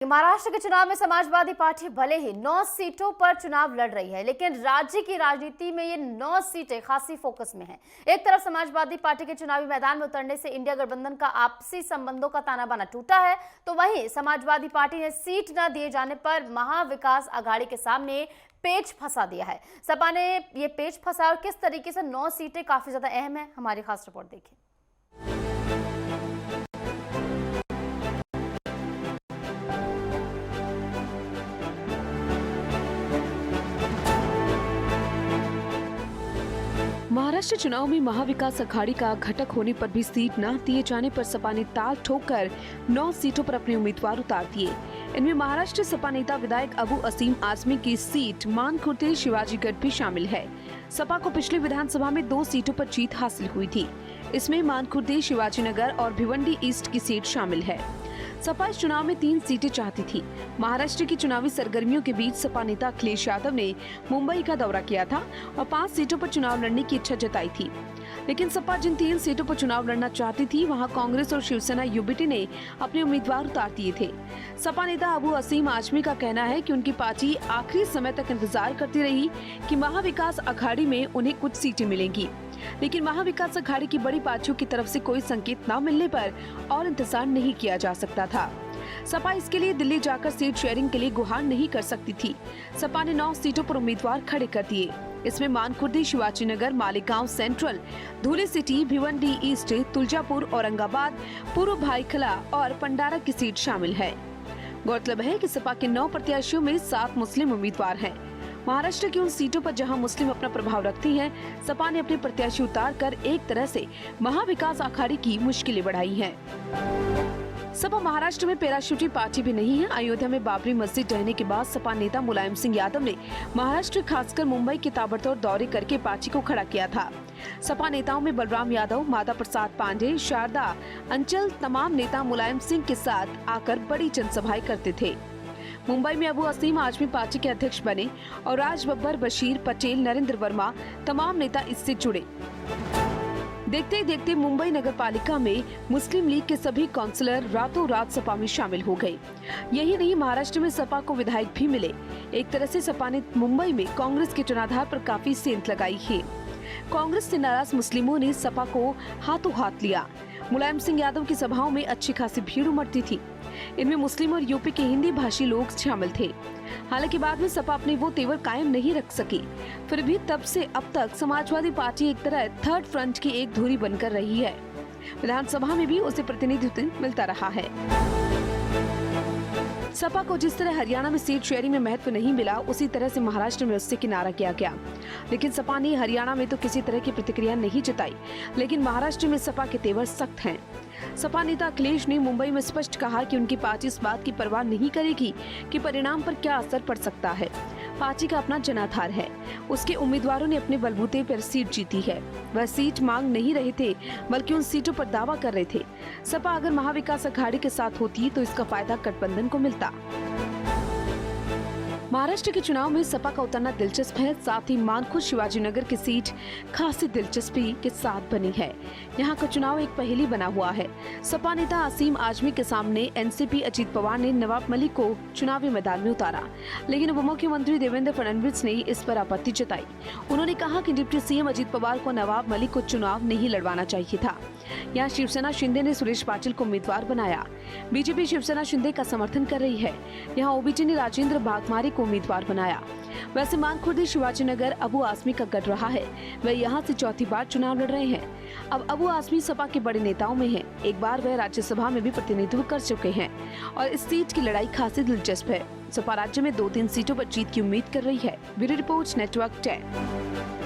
महाराष्ट्र के चुनाव में समाजवादी पार्टी भले ही 9 सीटों पर चुनाव लड़ रही है, लेकिन राज्य की राजनीति में ये 9 सीटें खासी फोकस में हैं। एक तरफ समाजवादी पार्टी के चुनावी मैदान में उतरने से इंडिया गठबंधन का आपसी संबंधों का ताना बाना टूटा है, तो वहीं समाजवादी पार्टी ने सीट न दिए जाने पर महाविकास आघाड़ी के सामने पेच फंसा दिया है। सपा ने ये पेच फंसा और किस तरीके से 9 सीटें काफी ज्यादा अहम है, हमारी खास रिपोर्ट देखिए। महाराष्ट्र चुनाव में महाविकास अघाड़ी का घटक होने पर भी सीट न दिए जाने पर सपा ने ताल ठोककर 9 सीटों पर अपने उम्मीदवार उतार दिए। इनमें महाराष्ट्र सपा नेता विधायक अबू असीम आजमी की सीट मानखुर्द शिवाजीगढ़ भी शामिल है। सपा को पिछले विधानसभा में 2 सीटों पर जीत हासिल हुई थी। इसमें मानखुर्द शिवाजीनगर और भिवंडी ईस्ट की सीट शामिल है। सपा इस चुनाव में 3 सीटें चाहती थी। महाराष्ट्र की चुनावी सरगर्मियों के बीच सपा नेता अखिलेश यादव ने मुंबई का दौरा किया था और 5 सीटों पर चुनाव लड़ने की इच्छा जताई थी। लेकिन सपा जिन 3 सीटों पर चुनाव लड़ना चाहती थी, वहां कांग्रेस और शिवसेना यूबीटी ने अपने उम्मीदवार उतार दिए थे। सपा नेता अबू असीम आजमी का कहना है कि उनकी पार्टी आखिरी समय तक इंतजार करती रही कि महाविकास अघाड़ी में उन्हें कुछ सीटें मिलेंगी, लेकिन महाविकास अघाड़ी की बड़ी पार्टियों की तरफ से कोई संकेत न मिलने पर और इंतजार नहीं किया जा सकता था। सपा इसके लिए दिल्ली जाकर सीट शेयरिंग के लिए गुहार नहीं कर सकती थी। सपा ने 9 सीटों पर उम्मीदवार खड़े कर दिए। इसमें मानखुर्द शिवाजीनगर, मालेगांव सेंट्रल, धुले सिटी, भिवंडी ईस्ट, तुलजापुर, औरंगाबाद, पूर्व भाईखला और पंडारा की सीट शामिल है। गौरतलब है कि सपा के 9 प्रत्याशियों में 7 मुस्लिम उम्मीदवार हैं। महाराष्ट्र की उन सीटों पर जहां मुस्लिम अपना प्रभाव रखती हैं, सपा ने अपने प्रत्याशी उतार कर एक तरह से महाविकास अघाड़ी की मुश्किलें बढ़ाई हैं। सपा महाराष्ट्र में पैराशूटी पार्टी भी नहीं है। अयोध्या में बाबरी मस्जिद ढहने के बाद सपा नेता मुलायम सिंह यादव ने महाराष्ट्र खासकर मुंबई के ताबड़तोड़ दौरे करके पार्टी को खड़ा किया था। सपा नेताओं में बलराम यादव, माता प्रसाद पांडे, शारदा अंचल तमाम नेता मुलायम सिंह के साथ आकर बड़ी जनसभाएं करते थे। मुंबई में अबू असीम आजमी पार्टी के अध्यक्ष बने और राज बब्बर, बशीर पटेल, नरेंद्र वर्मा तमाम नेता इससे जुड़े। देखते ही देखते मुंबई नगर पालिका में मुस्लिम लीग के सभी काउंसिलर रातों रात सपा में शामिल हो गए। यही नहीं, महाराष्ट्र में सपा को विधायक भी मिले। एक तरह से सपा ने मुंबई में कांग्रेस के चुनाधार पर काफी सेंध लगाई है। कांग्रेस से नाराज मुस्लिमों ने सपा को हाथों हाथ लिया। मुलायम सिंह यादव की सभाओं में अच्छी खासी भीड़ उमड़ती थी। इनमें मुस्लिम और यूपी के हिंदी भाषी लोग शामिल थे। हालांकि बाद में सपा अपने वो तेवर कायम नहीं रख सकी। फिर भी तब से अब तक समाजवादी पार्टी एक तरह थर्ड फ्रंट की एक धुरी बनकर रही है। विधानसभा में भी उसे प्रतिनिधित्व मिलता रहा है। सपा को जिस तरह हरियाणा में सीट शेयरिंग में महत्व नहीं मिला, उसी तरह से महाराष्ट्र में उससे किनारा किया गया। लेकिन सपा ने हरियाणा में तो किसी तरह की प्रतिक्रिया नहीं जताई, लेकिन महाराष्ट्र में सपा के तेवर सख्त हैं। सपा नेता अखिलेश ने मुंबई में स्पष्ट कहा कि उनकी पार्टी इस बात की परवाह नहीं करेगी कि परिणाम पर क्या असर पड़ सकता है। पार्टी का अपना जनाधार है। उसके उम्मीदवारों ने अपने बलबूते पर सीट जीती है। वह सीट मांग नहीं रहे थे, बल्कि उन सीटों पर दावा कर रहे थे। सपा अगर महाविकास अघाड़ी के साथ होती तो इसका फायदा गठबंधन को मिलता। महाराष्ट्र के चुनाव में सपा का उतरना दिलचस्प है। साथ ही मानखुर्द शिवाजीनगर की सीट खासी दिलचस्पी के साथ बनी है। यहाँ का चुनाव एक पहेली बना हुआ है। सपा नेता असीम आजमी के सामने एनसीपी अजीत पवार ने नवाब मलिक को चुनावी मैदान में उतारा, लेकिन उप मुख्यमंत्री देवेंद्र फडणवीस ने इस पर आपत्ति जताई। उन्होंने कहा कि डिप्टी सीएम अजीत पवार को नवाब मलिक को चुनाव नहीं लड़वाना चाहिए था। यहाँ शिवसेना शिंदे ने सुरेश पाटिल को उम्मीदवार बनाया। बीजेपी शिवसेना शिंदे का समर्थन कर रही है। यहाँ ओबीटी ने राजेंद्र बागमारी को उम्मीदवार बनाया। वैसे मानखुर्द शिवाजीनगर अबू आजमी का गढ़ रहा है। वह यहाँ से चौथी बार चुनाव लड़ रहे हैं। अब अबू आजमी सपा के बड़े नेताओं में हैं। एक बार वह राज्यसभा में भी प्रतिनिधित्व कर चुके हैं और इस सीट की लड़ाई खासी दिलचस्प है। सपा राज्य में 2-3 सीटों पर जीत की उम्मीद कर रही है। Bureau report, network 10।